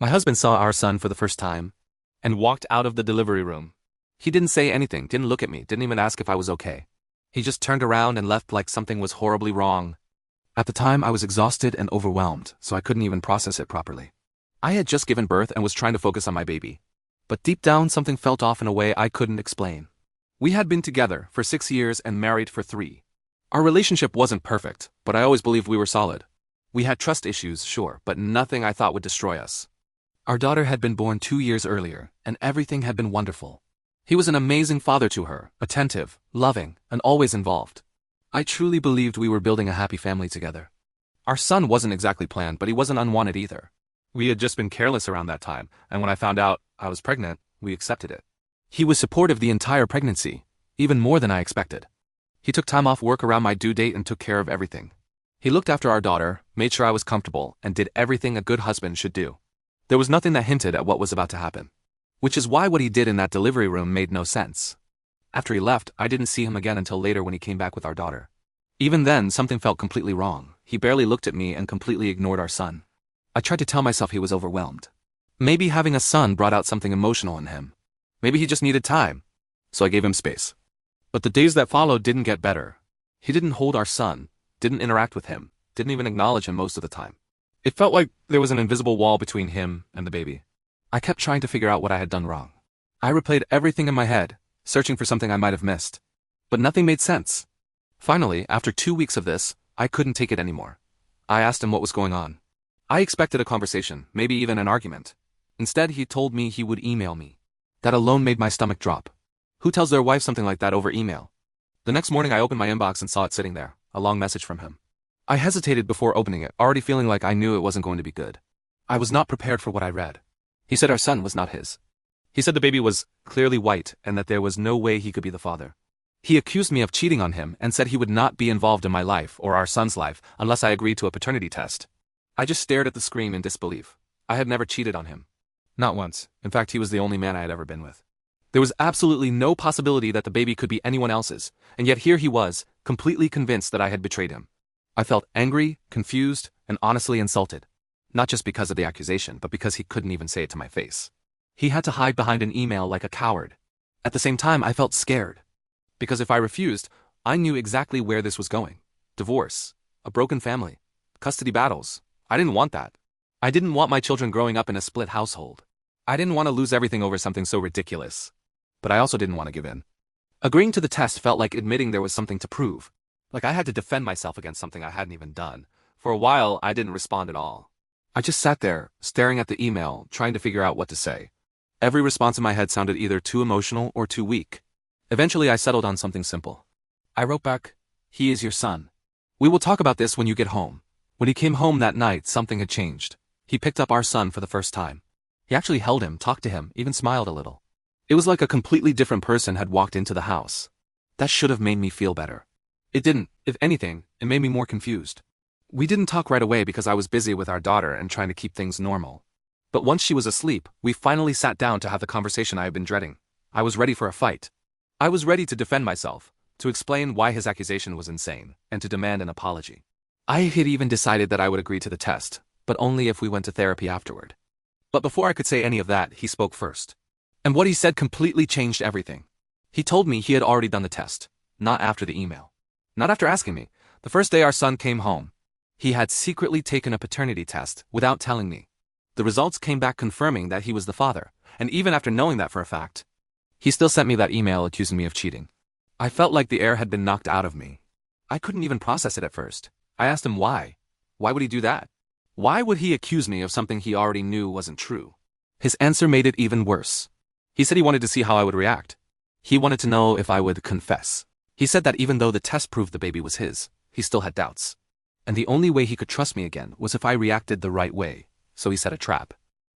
My husband saw our son for the first time and walked out of the delivery room. He didn't say anything, didn't look at me, didn't even ask if I was okay. He just turned around and left like something was horribly wrong. At the time, I was exhausted and overwhelmed, so I couldn't even process it properly. I had just given birth and was trying to focus on my baby. But deep down, something felt off in a way I couldn't explain. We had been together for 6 years and married for 3. Our relationship wasn't perfect, but I always believed we were solid. We had trust issues, sure, but nothing I thought would destroy us. Our daughter had been born 2 years earlier, and everything had been wonderful. He was an amazing father to her, attentive, loving, and always involved. I truly believed we were building a happy family together. Our son wasn't exactly planned, but he wasn't unwanted either. We had just been careless around that time, and when I found out I was pregnant, we accepted it. He was supportive the entire pregnancy, even more than I expected. He took time off work around my due date and took care of everything. He looked after our daughter, made sure I was comfortable, and did everything a good husband should do. There was nothing that hinted at what was about to happen. Which is why what he did in that delivery room made no sense. After he left, I didn't see him again until later when he came back with our daughter. Even then, something felt completely wrong. He barely looked at me and completely ignored our son. I tried to tell myself he was overwhelmed. Maybe having a son brought out something emotional in him. Maybe he just needed time. So I gave him space. But the days that followed didn't get better. He didn't hold our son, didn't interact with him, didn't even acknowledge him most of the time. It felt like there was an invisible wall between him and the baby. I kept trying to figure out what I had done wrong. I replayed everything in my head, searching for something I might have missed. But nothing made sense. Finally, after 2 weeks of this, I couldn't take it anymore. I asked him what was going on. I expected a conversation, maybe even an argument. Instead, he told me he would email me. That alone made my stomach drop. Who tells their wife something like that over email? The next morning I opened my inbox and saw it sitting there, a long message from him. I hesitated before opening it, already feeling like I knew it wasn't going to be good. I was not prepared for what I read. He said our son was not his. He said the baby was clearly white and that there was no way he could be the father. He accused me of cheating on him and said he would not be involved in my life or our son's life unless I agreed to a paternity test. I just stared at the screen in disbelief. I had never cheated on him. Not once. In fact, he was the only man I had ever been with. There was absolutely no possibility that the baby could be anyone else's, and yet here he was, completely convinced that I had betrayed him. I felt angry, confused, and honestly insulted. Not just because of the accusation, but because he couldn't even say it to my face. He had to hide behind an email like a coward. At the same time, I felt scared. Because if I refused, I knew exactly where this was going. Divorce, a broken family, custody battles. I didn't want that. I didn't want my children growing up in a split household. I didn't want to lose everything over something so ridiculous. But I also didn't want to give in. Agreeing to the test felt like admitting there was something to prove. Like I had to defend myself against something I hadn't even done. For a while, I didn't respond at all. I just sat there, staring at the email, trying to figure out what to say. Every response in my head sounded either too emotional or too weak. Eventually, I settled on something simple. I wrote back, "He is your son. We will talk about this when you get home." When he came home that night, something had changed. He picked up our son for the first time. He actually held him, talked to him, even smiled a little. It was like a completely different person had walked into the house. That should have made me feel better. It didn't. If anything, it made me more confused. We didn't talk right away because I was busy with our daughter and trying to keep things normal. But once she was asleep, we finally sat down to have the conversation I had been dreading. I was ready for a fight. I was ready to defend myself, to explain why his accusation was insane, and to demand an apology. I had even decided that I would agree to the test, but only if we went to therapy afterward. But before I could say any of that, he spoke first. And what he said completely changed everything. He told me he had already done the test, not after the email. Not after asking me. The first day our son came home, he had secretly taken a paternity test without telling me. The results came back confirming that he was the father, and even after knowing that for a fact, he still sent me that email accusing me of cheating. I felt like the air had been knocked out of me. I couldn't even process it at first. I asked him why. Why would he do that? Why would he accuse me of something he already knew wasn't true? His answer made it even worse. He said he wanted to see how I would react. He wanted to know if I would confess. He said that even though the test proved the baby was his, he still had doubts. And the only way he could trust me again was if I reacted the right way, so he set a trap.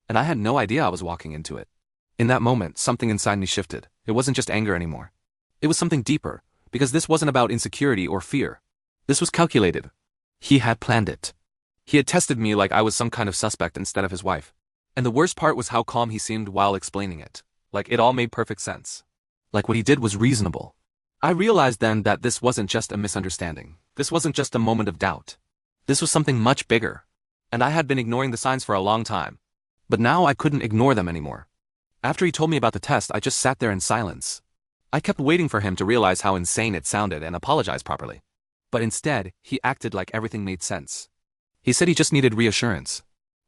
And I had no idea I was walking into it. In that moment, something inside me shifted. It wasn't just anger anymore. It was something deeper, because this wasn't about insecurity or fear. This was calculated. He had planned it. He had tested me like I was some kind of suspect instead of his wife. And the worst part was how calm he seemed while explaining it. Like it all made perfect sense. Like what he did was reasonable. I realized then that this wasn't just a misunderstanding. This wasn't just a moment of doubt. This was something much bigger. And I had been ignoring the signs for a long time. But now I couldn't ignore them anymore. After he told me about the test, I just sat there in silence. I kept waiting for him to realize how insane it sounded and apologize properly. But instead, he acted like everything made sense. He said he just needed reassurance.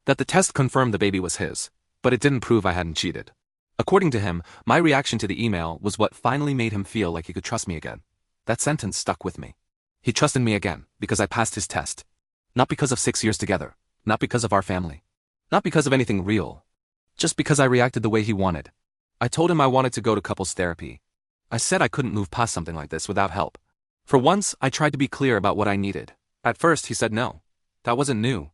That the test confirmed the baby was his, but it didn't prove I hadn't cheated. According to him, my reaction to the email was what finally made him feel like he could trust me again. That sentence stuck with me. He trusted me again because I passed his test. Not because of 6 years together. Not because of our family. Not because of anything real. Just because I reacted the way he wanted. I told him I wanted to go to couples therapy. I said I couldn't move past something like this without help. For once, I tried to be clear about what I needed. At first, he said no. That wasn't new.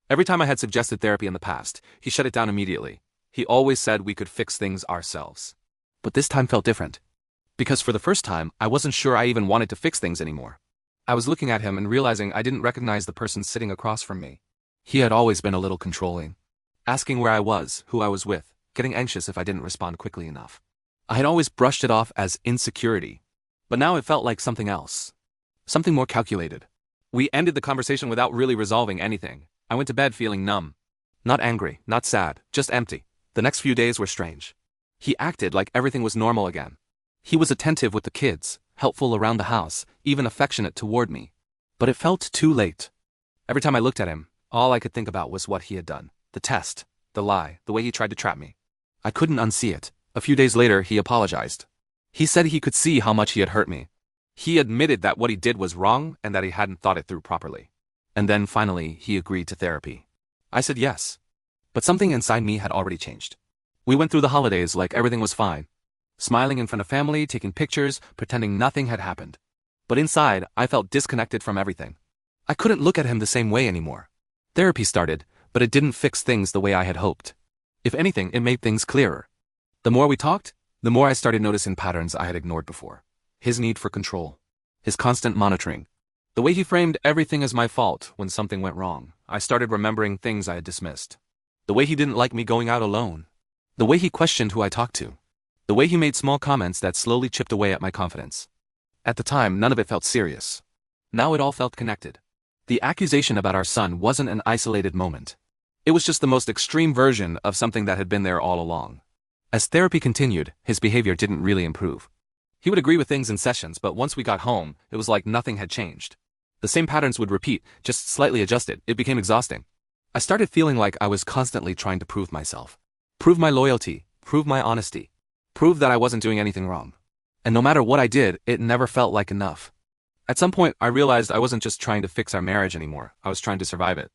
Every time I had suggested therapy in the past, he shut it down immediately. He always said we could fix things ourselves. But this time felt different. Because for the first time, I wasn't sure I even wanted to fix things anymore. I was looking at him and realizing I didn't recognize the person sitting across from me. He had always been a little controlling. Asking where I was, who I was with, getting anxious if I didn't respond quickly enough. I had always brushed it off as insecurity. But now it felt like something else. Something more calculated. We ended the conversation without really resolving anything. I went to bed feeling numb. Not angry, not sad, just empty. The next few days were strange. He acted like everything was normal again. He was attentive with the kids, helpful around the house, even affectionate toward me. But it felt too late. Every time I looked at him, all I could think about was what he had done. The test, the lie, the way he tried to trap me. I couldn't unsee it. A few days later, he apologized. He said he could see how much he had hurt me. He admitted that what he did was wrong and that he hadn't thought it through properly. And then finally, he agreed to therapy. I said yes. But something inside me had already changed. We went through the holidays like everything was fine. Smiling in front of family, taking pictures, pretending nothing had happened. But inside, I felt disconnected from everything. I couldn't look at him the same way anymore. Therapy started, but it didn't fix things the way I had hoped. If anything, it made things clearer. The more we talked, the more I started noticing patterns I had ignored before. His need for control. His constant monitoring. The way he framed everything as my fault when something went wrong. I started remembering things I had dismissed. The way he didn't like me going out alone. The way he questioned who I talked to. The way he made small comments that slowly chipped away at my confidence. At the time, none of it felt serious. Now it all felt connected. The accusation about our son wasn't an isolated moment. It was just the most extreme version of something that had been there all along. As therapy continued, his behavior didn't really improve. He would agree with things in sessions, but once we got home, it was like nothing had changed. The same patterns would repeat, just slightly adjusted. It became exhausting. I started feeling like I was constantly trying to prove myself. Prove my loyalty, prove my honesty. Prove that I wasn't doing anything wrong. And no matter what I did, it never felt like enough. At some point, I realized I wasn't just trying to fix our marriage anymore, I was trying to survive it.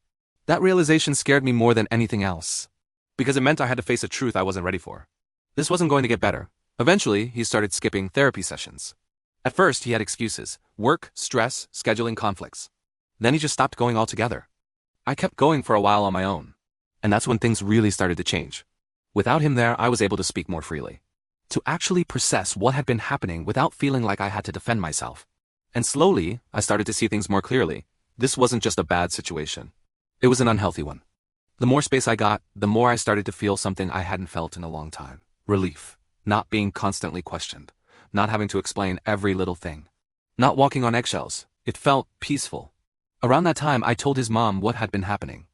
That realization scared me more than anything else. Because it meant I had to face a truth I wasn't ready for. This wasn't going to get better. Eventually, he started skipping therapy sessions. At first, he had excuses. Work, stress, scheduling conflicts. Then he just stopped going altogether. I kept going for a while on my own. And that's when things really started to change. Without him there, I was able to speak more freely. To actually process what had been happening without feeling like I had to defend myself. And slowly, I started to see things more clearly. This wasn't just a bad situation. It was an unhealthy one. The more space I got, the more I started to feel something I hadn't felt in a long time. Relief. Not being constantly questioned. Not having to explain every little thing. Not walking on eggshells. It felt peaceful. Around that time, I told his mom what had been happening.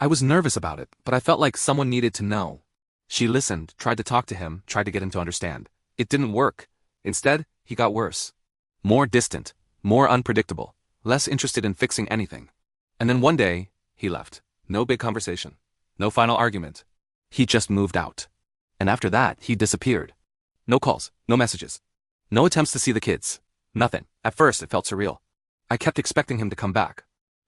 I was nervous about it, but I felt like someone needed to know. She listened, tried to talk to him, tried to get him to understand. It didn't work. Instead, he got worse. More distant, more unpredictable, less interested in fixing anything. And then one day, he left. No big conversation. No final argument. He just moved out. And after that, he disappeared. No calls, no messages. No attempts to see the kids. Nothing. At first, it felt surreal. I kept expecting him to come back.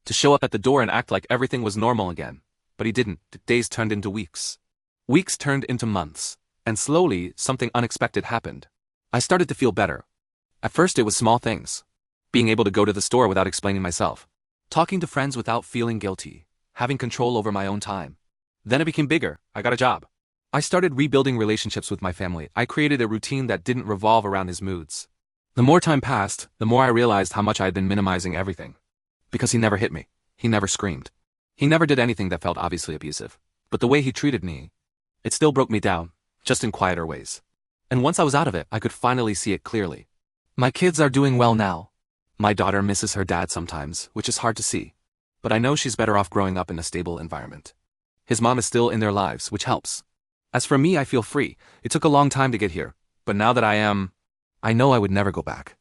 To show up at the door and act like everything was normal again. But he didn't. The days turned into weeks. Weeks turned into months. And slowly, something unexpected happened. I started to feel better. At first, it was small things. Being able to go to the store without explaining myself. Talking to friends without feeling guilty. Having control over my own time. Then it became bigger. I got a job. I started rebuilding relationships with my family. I created a routine that didn't revolve around his moods. The more time passed, the more I realized how much I had been minimizing everything. Because he never hit me. He never screamed. He never did anything that felt obviously abusive. But the way he treated me, it still broke me down, just in quieter ways. And once I was out of it, I could finally see it clearly. My kids are doing well now. My daughter misses her dad sometimes, which is hard to see. But I know she's better off growing up in a stable environment. His mom is still in their lives, which helps. As for me, I feel free. It took a long time to get here, but now that I know I would never go back.